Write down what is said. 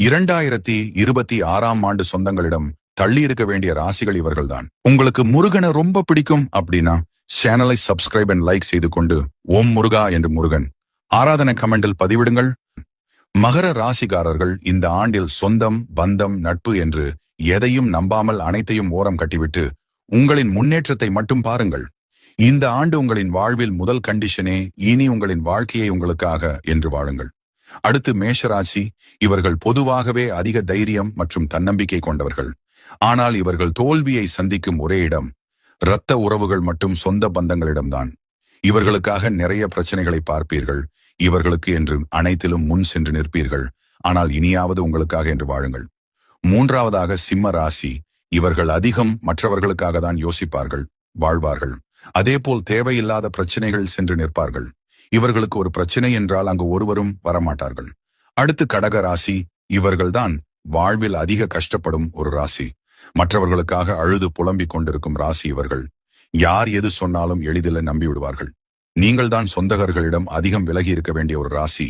2026ஆம் ஆண்டு சொந்தங்களிடம் தள்ளி இருக்க வேண்டிய ராசிகள் இவர்கள்தான். உங்களுக்கு முருகனை ரொம்ப பிடிக்கும் அப்படின்னா சேனலை சப்ஸ்கிரைப் அண்ட் லைக் செய்து கொண்டு ஓம் முருகா என்று முருகன் ஆராதனை கமெண்டில் பதிவிடுங்கள். மகர ராசிக்காரர்கள் இந்த ஆண்டில் சொந்தம், பந்தம், நட்பு என்று எதையும் நம்பாமல் அனைத்தையும் ஓரம் கட்டிவிட்டு உங்களின் முன்னேற்றத்தை மட்டும் பாருங்கள். இந்த ஆண்டு உங்களின் வாழ்வில் முதல் கண்டிஷனே இனி உங்களின் வாழ்க்கையை உங்களுக்காக என்று வாழுங்கள். அடுத்து மேஷராசி. இவர்கள் பொதுவாகவே அதிக தைரியம் மற்றும் தன்னம்பிக்கை கொண்டவர்கள். ஆனால் இவர்கள் தோல்வியை சந்திக்கும் ஒரே இடம் இரத்த உறவுகள் மற்றும் சொந்த பந்தங்களிடம்தான். இவர்களுக்காக நிறைய பிரச்சனைகளை பார்ப்பீர்கள். இவர்களுக்கு என்று அனைத்திலும் முன் சென்று நிற்பீர்கள். ஆனால் இனியாவது உங்களுக்காக என்று வாழுங்கள். மூன்றாவதாக சிம்ம ராசி. இவர்கள் அதிகம் மற்றவர்களுக்காக தான் யோசிப்பார்கள், வாழ்வார்கள். அதேபோல் தேவையில்லாத பிரச்சனைகள் சென்று நிற்பார்கள். இவர்களுக்கு ஒரு பிரச்சனை என்றால் அங்கு ஒருவரும் வரமாட்டார்கள். அடுத்து கடக ராசி. இவர்கள்தான் வாழ்வில் அதிக கஷ்டப்படும் ஒரு ராசி. மற்றவர்களுக்காக அழுது புலம்பிக் கொண்டிருக்கும் ராசி இவர்கள். யார் எது சொன்னாலும் எளிதில் நம்பிவிடுவார்கள். நீங்கள் தான் சொந்தகர்களிடம் அதிகம் விலகி இருக்க வேண்டிய ஒரு ராசி.